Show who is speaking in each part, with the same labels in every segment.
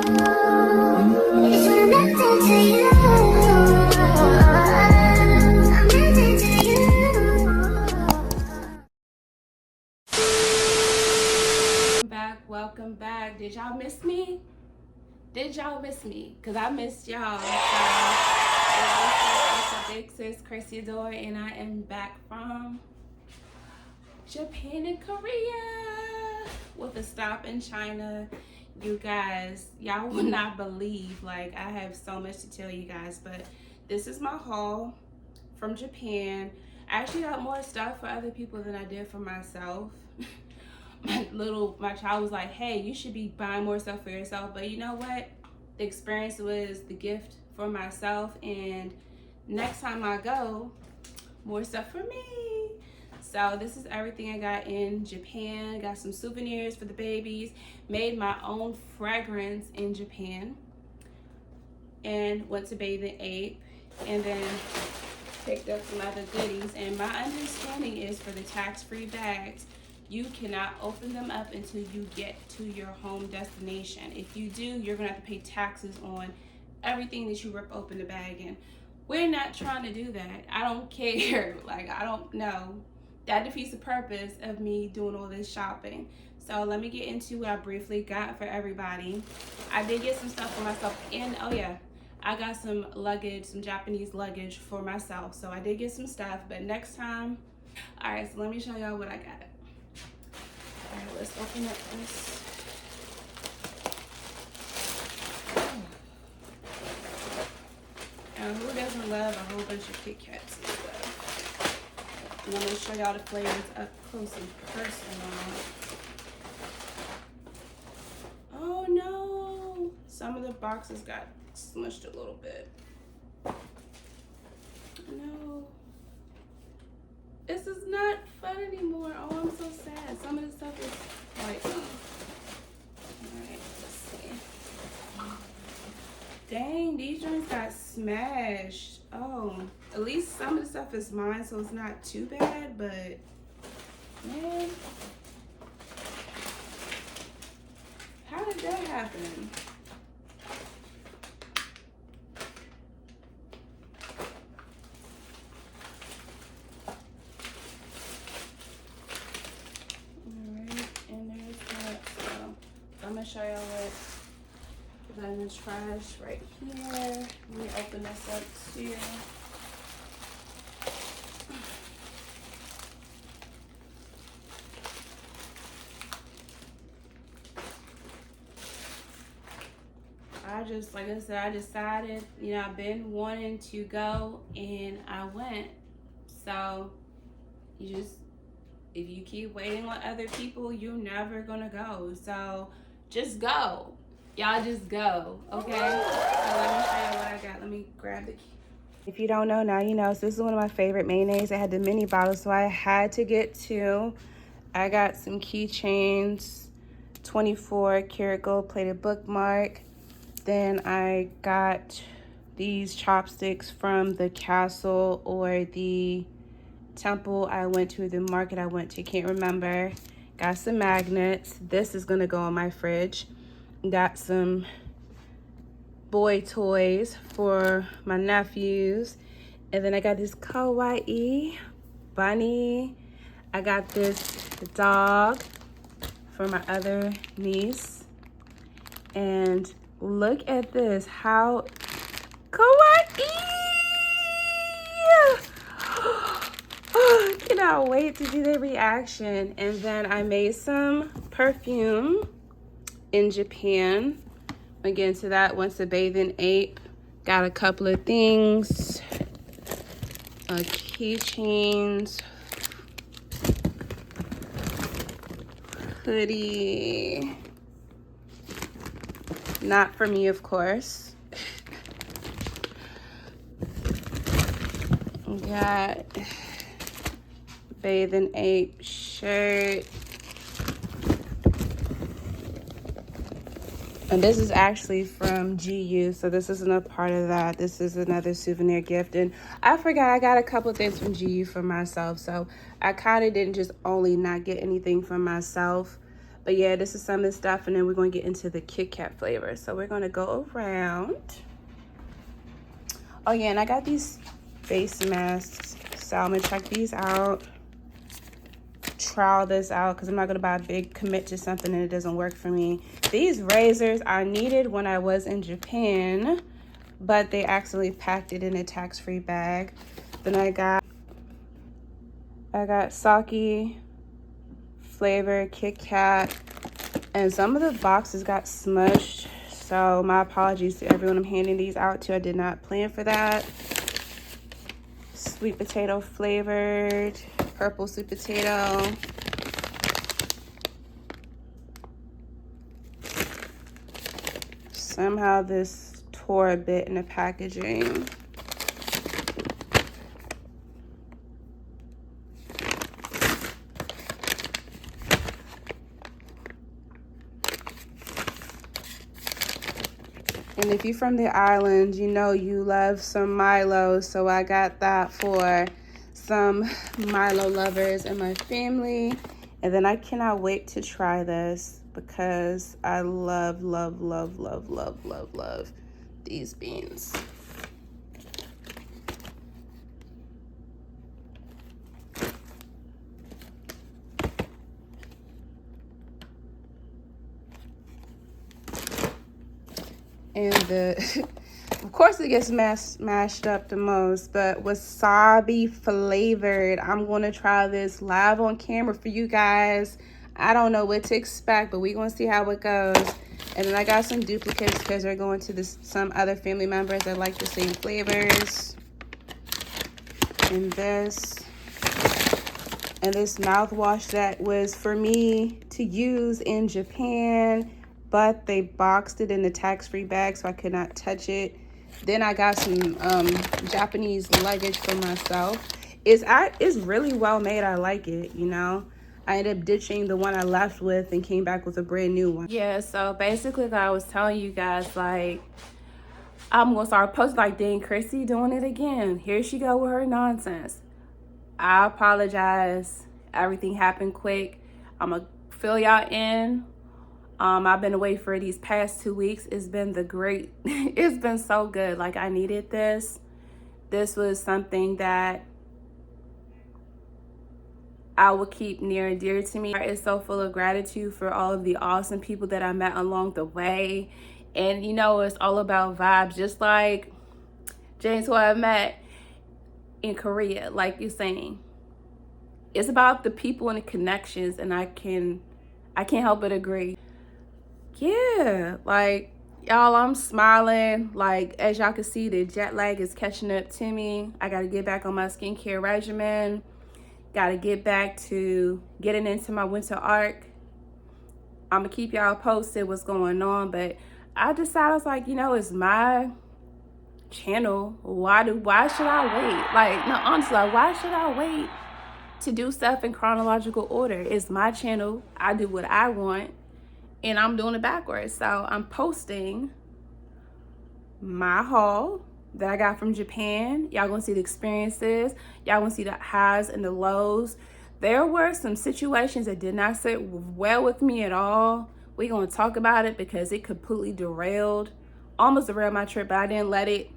Speaker 1: Welcome back. Did y'all miss me? Because I missed y'all. So, it's big sis Chrissy Adora, and I am back from Japan and Korea with a stop in China. You guys, y'all will not believe, like, I have so much to tell you guys, but this is my haul from Japan. I actually got more stuff for other people than I did for myself. My child was like, hey, you should be buying more stuff for yourself. But you know what? The experience was the gift for myself, and next time I go, more stuff for me. So this is everything I got in Japan. Got some souvenirs for the babies, made my own fragrance in Japan, and went to bathe in Ape, and then picked up some other goodies. And my understanding is for the tax-free bags, you cannot open them up until you get to your home destination. If you do, you're gonna have to pay taxes on everything that you rip open the bag in. We're not trying to do that. I don't care. Like, I don't know. That defeats the purpose of me doing all this shopping. So let me get into what I briefly got for everybody. I did get some stuff for myself, and oh yeah, I got some luggage, some Japanese luggage for myself. So I did get some stuff, but next time. All right, so let me show y'all what I got. All right, let's open up this. And who doesn't love a whole bunch of Kit Kats and stuff? And I'm gonna show y'all the flavors up close and personal. Oh no! Some of the boxes got smushed a little bit. No. This is not fun anymore. Oh, I'm so sad. Some of the stuff is like, alright, let's see. Dang, these joints got smashed. Oh, at least some of the stuff is mine, so it's not too bad, but man, how did that happen? I'm gonna show y'all what's in the trash right here. Let me open this up too. Like I said, I decided, you know, I've been wanting to go, and I went. So if you keep waiting on other people, you're never gonna go. So just go. Y'all just go, okay? So let me show you what I got. Let me grab the key. If you don't know, now you know. So this is one of my favorite mayonnaise. I had the mini bottle, so I had to get two. I got some keychains, 24 karat gold plated bookmark. Then I got these chopsticks from the castle or the temple I went to, the market I went to, can't remember. Got some magnets. This is gonna go on my fridge. Got some boy toys for my nephews. And then I got this kawaii bunny. I got this dog for my other niece. And look at this, how kawaii! Cannot wait to see their reaction. And then I made some perfume in Japan. Again, to that, went to bathe in Ape. Got a couple of things, keychains, hoodie. Not for me, of course. Got bathe in Ape shirt. And this is actually from GU, so this isn't a part of that. This is another souvenir gift. And I forgot I got a couple things from GU for myself, so I kind of didn't just only not get anything for myself, But yeah, this is some of the stuff, and then we're going to get into the Kit Kat flavor. So we're going to go around. Oh yeah, and I got these face masks, so I'm going to check these out. Trial this out, because I'm not going to buy a big commit to something and it doesn't work for me. These razors I needed when I was in Japan, but they accidentally packed it in a tax-free bag. Then I got sake flavor Kit Kat, and some of the boxes got smushed, so my apologies to everyone I'm handing these out to. I did not plan for that. Sweet potato flavored, purple sweet potato. Somehow this tore a bit in the packaging. And if you're from the island, you know you love some Milo, so I got that for some Milo lovers in my family. And then I cannot wait to try this because I love, love, love, love, love, love, love these beans. And of course it gets mashed up the most, but wasabi flavored. I'm going to try this live on camera for you guys. I don't know what to expect, but we're going to see how it goes. And then I got some duplicates because they're going to some other family members that like the same flavors. And this mouthwash that was for me to use in Japan, but they boxed it in the tax-free bag, so I could not touch it. Then I got some Japanese luggage for myself. It's really well made. I like it, you know. I ended up ditching the one I left with and came back with a brand new one. Yeah, so basically, like I was telling you guys, like, I'm going to start posting like, dang, Chrissy doing it again. Here she go with her nonsense. I apologize. Everything happened quick. I'm going to fill y'all in. I've been away for these past 2 weeks. It's been it's been so good. Like, I needed this. This was something that I will keep near and dear to me. It's so full of gratitude for all of the awesome people that I met along the way. And you know, it's all about vibes, just like James, who I met in Korea, like you're saying. It's about the people and the connections, and I can't help but agree. Yeah, like, y'all, I'm smiling. Like, as y'all can see, the jet lag is catching up to me. I got to get back on my skincare regimen. Got to get back to getting into my winter arc. I'm going to keep y'all posted what's going on. But I decided, I was like, you know, it's my channel. Why should I wait? Like, no, honestly, like, why should I wait to do stuff in chronological order? It's my channel. I do what I want. And I'm doing it backwards. So I'm posting my haul that I got from Japan. Y'all gonna see the experiences. Y'all gonna see the highs and the lows. There were some situations that did not sit well with me at all. We're gonna talk about it because it completely almost derailed my trip, but I didn't let it.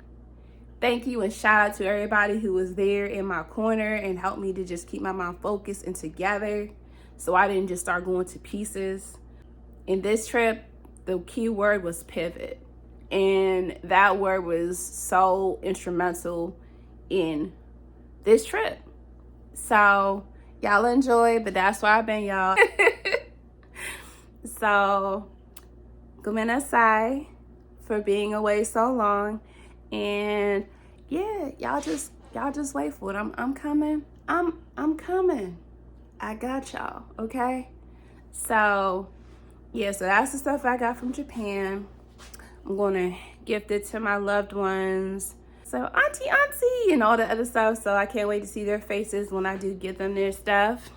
Speaker 1: Thank you and shout out to everybody who was there in my corner and helped me to just keep my mind focused and together so I didn't just start going to pieces. In this trip, the key word was pivot. And that word was so instrumental in this trip. So y'all enjoy, but that's where I've been, y'all. So, gomenasai for being away so long. And yeah, y'all just wait for it. I'm coming. I'm coming. I got y'all, okay? So yeah, so that's the stuff I got from Japan. I'm gonna gift it to my loved ones. So auntie, and all the other stuff. So I can't wait to see their faces when I do give them their stuff.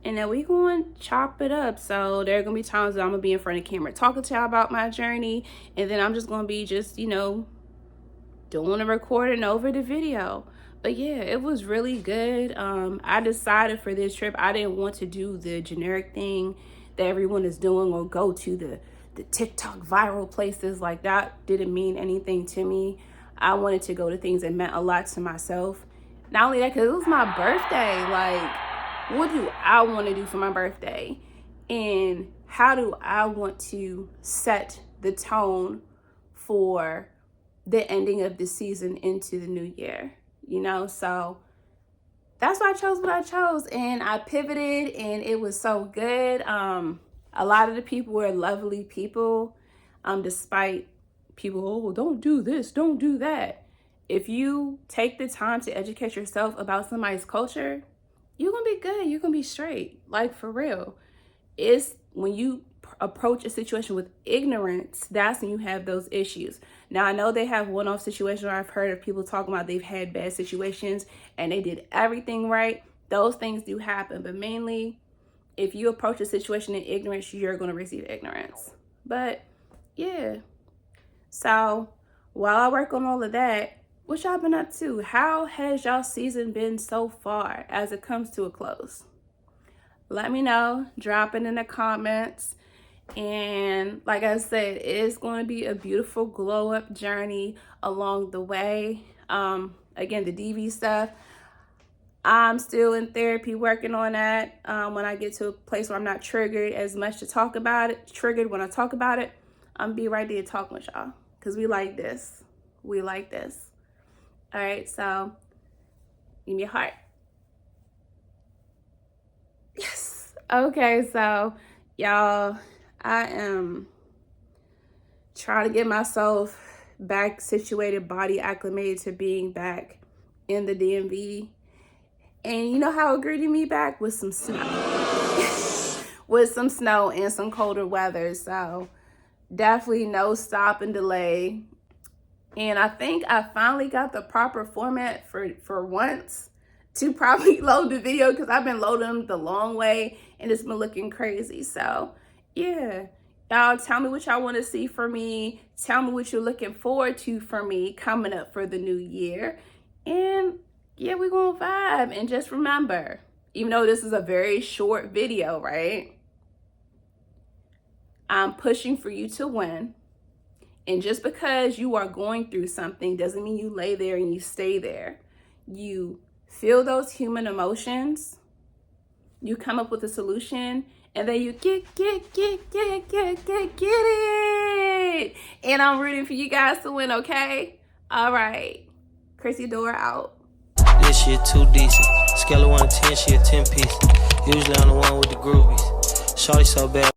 Speaker 1: And then we going to chop it up. So there are going to be times that I'm going to be in front of the camera talking to y'all about my journey. And then I'm just going to be doing a recording over the video. But yeah, it was really good. I decided for this trip, I didn't want to do the generic thing that everyone is doing, or go to the TikTok viral places. Like, that didn't mean anything to me. I wanted to go to things that meant a lot to myself. Not only that, because it was my birthday. Like, what do I want to do for my birthday? And how do I want to set the tone for the ending of the season into the new year? You know, so that's why I chose what I chose, and I pivoted, and it was so good. A lot of the people were lovely people, despite people, oh, don't do this, don't do that. If you take the time to educate yourself about somebody's culture, you're gonna be good, you're gonna be straight, like, for real. It's when you approach a situation with ignorance, that's when you have those issues. Now, I know they have one-off situations. I've heard of people talking about they've had bad situations and they did everything right. Those things do happen, but mainly if you approach a situation in ignorance, you're going to receive ignorance. But yeah, so while I work on all of that, what y'all been up to? How has y'all season been so far as it comes to a close? Let me know, drop it in the comments. And like I said, it's going to be a beautiful glow up journey along the way. Again, the DV stuff, I'm still in therapy working on that. When I get to a place where I'm not triggered as much to talk about it, triggered when I talk about it, I'm be right there talking with y'all, because we like this. We like this. All right, so give me a heart. Yes. Okay, so y'all, I am trying to get myself back situated, body acclimated to being back in the DMV. And you know how it greeted me back? With some snow. With some snow and some colder weather. So definitely no stop and delay. And I think I finally got the proper format for once to probably load the video, because I've been loading them the long way and it's been looking crazy. So yeah, y'all tell me what y'all want to see for me. Tell me what you're looking forward to for me coming up for the new year. And yeah, we're gonna vibe. And just remember, even though this is a very short video, right? I'm pushing for you to win. And just because you are going through something doesn't mean you lay there and you stay there. You feel those human emotions. You come up with a solution, and then you get it. And I'm rooting for you guys to win, okay? All right. Chrissy Adora out.
Speaker 2: This shit too decent. Scale of 1 to 10, she a 10 piece. Usually I'm the one with the groovies. Shorty so bad,